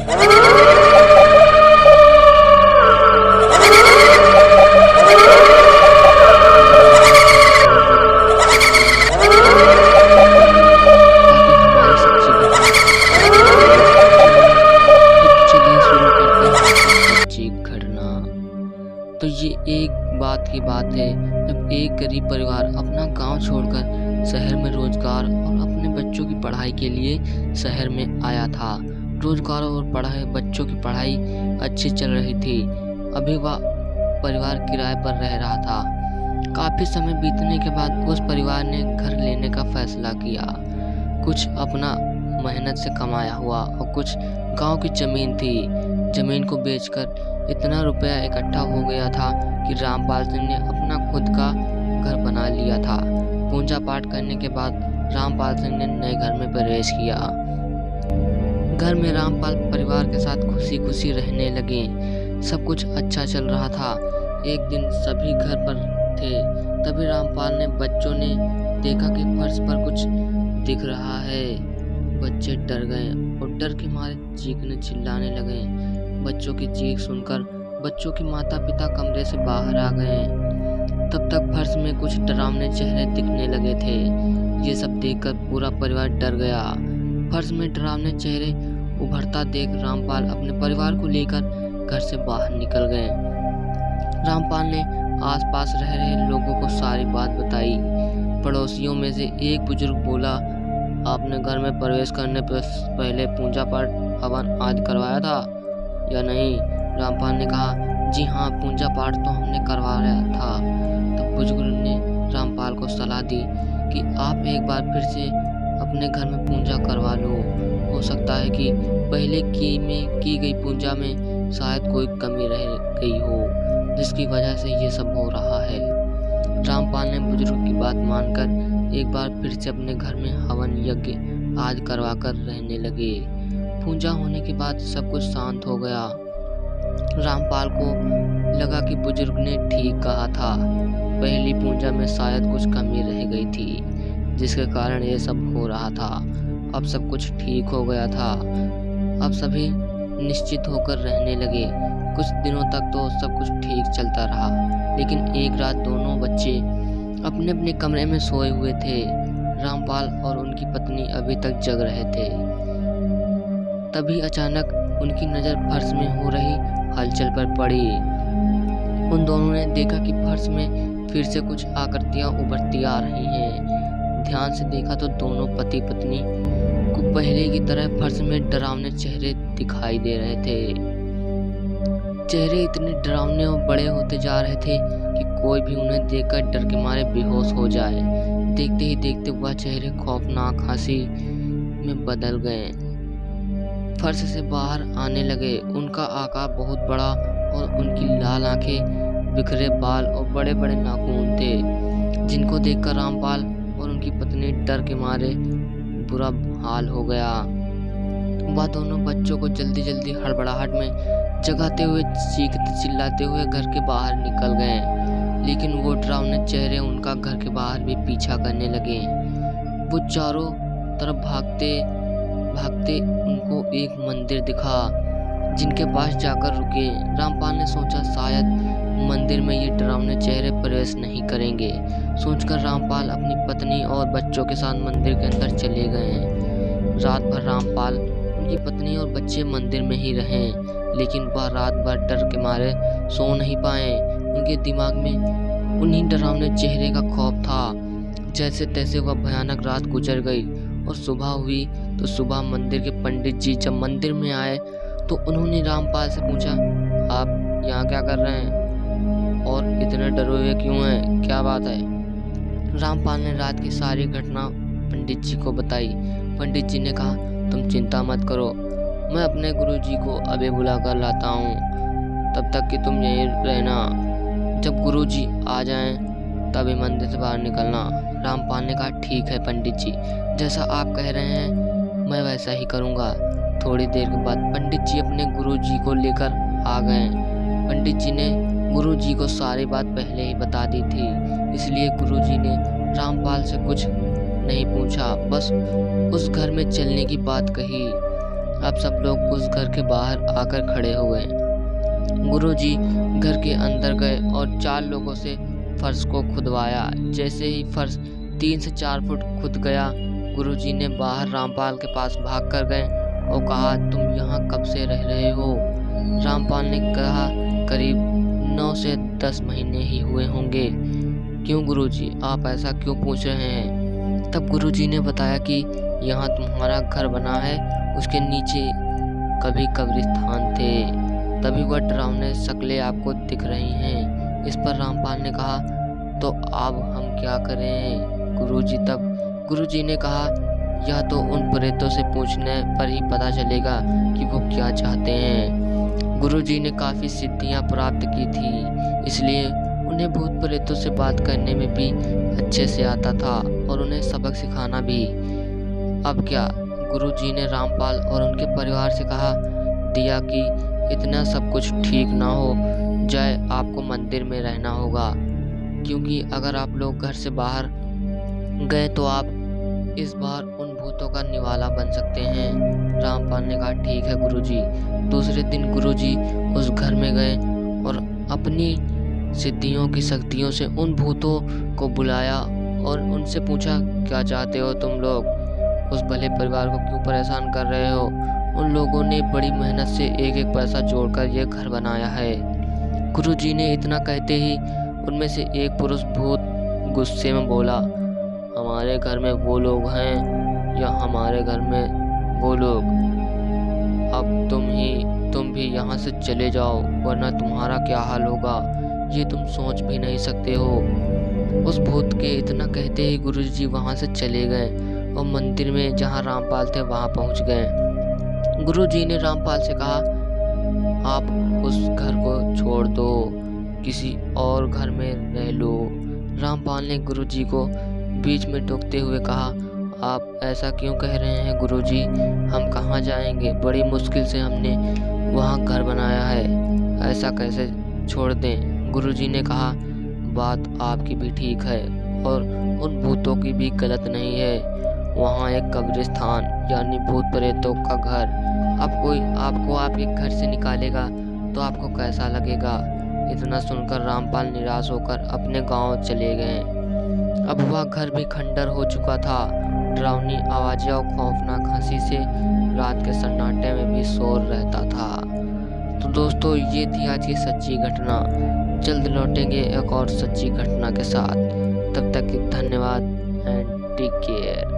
ताकि हमारी सच्ची घटना आगे पता चले। तो चलिए शुरू करते हैं अपनी सच्ची घटना। तो ये एक बात की बात है, जब एक गरीब परिवार अपना गांव छोड़कर शहर में रोजगार और अपने बच्चों की पढ़ाई के लिए शहर में आया था। रोजगार और पढ़ाई, बच्चों की पढ़ाई अच्छी चल रही थी। अभी वह परिवार किराए पर रह रहा था। काफी समय बीतने के बाद उस परिवार ने घर लेने का फैसला किया। कुछ अपना मेहनत से कमाया हुआ और कुछ गांव की जमीन थी। जमीन को बेचकर इतना रुपया इकट्ठा हो गया था कि रामपाल सिंह ने अपना खुद का घर बना लिया था। पूजा पाठ करने के बाद रामपाल सिंह ने नए घर में प्रवेश किया। घर में रामपाल परिवार के साथ खुशी खुशी रहने लगे। सब कुछ अच्छा चल रहा था। एक दिन सभी घर पर थे, तभी रामपाल ने बच्चों ने देखा कि फर्श पर कुछ दिख रहा है। बच्चे डर गए और डर के मारे चीखने चिल्लाने लगे। बच्चों की चीख सुनकर बच्चों के माता पिता कमरे से बाहर आ गए। तब तक फर्श में कुछ डरावने चेहरे दिखने लगे थे। ये सब देखकर पूरा परिवार डर गया। फर्श में डरावने चेहरे उभरता देख रामपाल अपने परिवार को लेकर घर से बाहर निकल गए। रामपाल ने आसपास रह रहे लोगों को सारी बात बताई। पड़ोसियों में से एक बुजुर्ग बोला, आपने घर में प्रवेश करने पर पहले पूजा पाठ हवन आदि करवाया था या नहीं? रामपाल ने कहा, जी हाँ, पूजा पाठ तो हमने करवाया था। तब बुजुर्ग ने रामपाल को सलाह दी कि आप एक बार फिर से अपने घर में पूजा करवा लो। हो सकता है कि पहले की गई पूजा में शायद कोई कमी रह गई हो, जिसकी वजह से ये सब हो रहा है। रामपाल ने बुजुर्ग की बात मानकर एक बार फिर से अपने घर में हवन यज्ञ आदि करवाकर रहने लगे। पूजा होने के बाद सब कुछ शांत हो गया। रामपाल को लगा कि बुजुर्ग ने ठीक कहा था। पहली पूजा में शायद कुछ कमी रह गई थी, जिसके कारण ये सब हो रहा था। अब सब कुछ ठीक हो गया था। अब सभी निश्चित होकर रहने लगे। कुछ दिनों तक तो सब कुछ ठीक चलता रहा, लेकिन एक रात दोनों बच्चे अपने अपने कमरे में सोए हुए थे। रामपाल और उनकी पत्नी अभी तक जग रहे थे। तभी अचानक उनकी नज़र फर्श में हो रही हलचल पर पड़ी। उन दोनों ने देखा कि फर्श में फिर से कुछ आकृतियां उभरती आ रही हैं। ध्यान से देखा तो दोनों पति पत्नी को पहले की तरह फर्श में डरावने चेहरे दिखाई दे रहे थे। चेहरे इतने डरावने और बड़े होते जा रहे थे कि कोई भी उन्हें देखकर डर के मारे बेहोश हो जाए। देखते ही देखते वह चेहरे खौफनाक हंसी में बदल गए। फर्श से बाहर आने लगे। उनका आकार बहुत बड़ा और उनकी लाल आंखें, बिखरे बाल और बड़े बड़े नाखून थे, जिनको देखकर रामपाल और उनकी पत्नी डर के मारे बुरा हाल हो गया। वह दोनों बच्चों को जल्दी जल्दी हड़बड़ाहट में जगाते हुए चीखते चिल्लाते हुए घर के बाहर निकल गए। लेकिन वो डरावने चेहरे उनका घर के बाहर भी पीछा करने लगे। वो चारों तरफ भागते भागते उनको एक मंदिर दिखा, जिनके पास जाकर रुके। रामपाल ने सोचा शायद मंदिर में ये डरावने चेहरे प्रवेश नहीं करेंगे। सोचकर रामपाल अपनी पत्नी और बच्चों के साथ मंदिर के अंदर चले गए। रात भर रामपाल, उनकी पत्नी और बच्चे मंदिर में ही रहे, लेकिन वह रात भर डर के मारे सो नहीं पाए। उनके दिमाग में उन्हीं डरावने चेहरे का खौफ था। जैसे तैसे वह भयानक रात गुजर गई और सुबह हुई तो सुबह मंदिर के पंडित जी जब मंदिर में आए तो उन्होंने रामपाल से पूछा, आप यहाँ क्या कर रहे हैं और इतने डरे हुए क्यों हैं, क्या बात है? रामपाल ने रात की सारी घटना पंडित जी को बताई। पंडित जी ने कहा, तुम चिंता मत करो, मैं अपने गुरुजी को अभी बुला कर लाता हूँ, तब तक कि तुम यहीं रहना। जब गुरुजी आ जाएं तभी मंदिर से बाहर निकलना। रामपाल ने कहा, ठीक है पंडित जी, जैसा आप कह रहे हैं मैं वैसा ही करूँगा। थोड़ी देर के बाद पंडित जी अपने गुरुजी को लेकर आ गए। पंडित जी ने गुरुजी को सारी बात पहले ही बता दी थी, इसलिए गुरुजी ने रामपाल से कुछ नहीं पूछा, बस उस घर में चलने की बात कही। अब सब लोग उस घर के बाहर आकर खड़े हो गए। गुरुजी घर के अंदर गए और 4 लोगों से फर्श को खुदवाया। जैसे ही फर्श 3 से 4 फुट खुद गया, गुरुजी ने बाहर रामपाल के पास भाग कर गए और कहा, तुम यहाँ कब से रह रहे हो? रामपाल ने कहा, करीब 9 से 10 महीने ही हुए होंगे। क्यों गुरुजी, आप ऐसा क्यों पूछ रहे हैं? तब गुरुजी ने बताया कि यहाँ तुम्हारा घर बना है, उसके नीचे कभी कब्रिस्तान थे, तभी वह डरावने शक्लें आपको दिख रही हैं। इस पर रामपाल ने कहा, तो अब हम क्या करें गुरुजी? तब गुरुजी ने कहा, यह तो उन प्रेतों से पूछने पर ही पता चलेगा कि वो क्या चाहते हैं। गुरुजी ने काफ़ी सिद्धियां प्राप्त की थी, इसलिए उन्हें भूत प्रेतों से बात करने में भी अच्छे से आता था और उन्हें सबक सिखाना भी। अब क्या? गुरुजी ने रामपाल और उनके परिवार से कहा दिया कि इतना सब कुछ ठीक ना हो जाए, आपको मंदिर में रहना होगा, क्योंकि अगर आप लोग घर से बाहर गए तो आप इस बार उन भूतों का निवाला बन सकते हैं। रामपाल ने कहा, ठीक है गुरुजी। दूसरे दिन गुरुजी उस घर में गए और अपनी सिद्धियों की शक्तियों से उन भूतों को बुलाया और उनसे पूछा, क्या चाहते हो तुम लोग? उस भले परिवार को क्यों परेशान कर रहे हो? उन लोगों ने बड़ी मेहनत से एक एक पैसा जोड़कर यह घर बनाया है। गुरुजी ने इतना कहते ही उनमें से एक पुरुष भूत गुस्से में बोला, हमारे घर में वो लोग हैं या हमारे घर में वो लोग? अब तुम भी यहाँ से चले जाओ, वरना तुम्हारा क्या हाल होगा ये तुम सोच भी नहीं सकते हो। उस भूत के इतना कहते ही गुरुजी वहाँ से चले गए और मंदिर में जहाँ रामपाल थे वहाँ पहुँच गए। गुरुजी ने रामपाल से कहा, आप उस घर को छोड़ दो, किसी और घर में रह लो। रामपाल ने गुरुजी को बीच में टोकते हुए कहा, आप ऐसा क्यों कह रहे हैं गुरुजी? हम कहाँ जाएंगे? बड़ी मुश्किल से हमने वहाँ घर बनाया है, ऐसा कैसे छोड़ दें? गुरुजी ने कहा, बात आपकी भी ठीक है और उन भूतों की भी गलत नहीं है। वहाँ एक कब्रिस्तान यानी भूत प्रेतों का घर, अब कोई आपको आपके घर से निकालेगा तो आपको कैसा लगेगा? इतना सुनकर रामपाल निराश होकर अपने गांव चले गए। अब वह घर भी खंडर हो चुका था। डरावनी आवाजें और खौफनाक हंसी से रात के सन्नाटे में भी शोर रहता था। तो दोस्तों, ये थी आज की सच्ची घटना। जल्द लौटेंगे एक और सच्ची घटना के साथ। तब तक धन्यवाद एंड टेक केयर।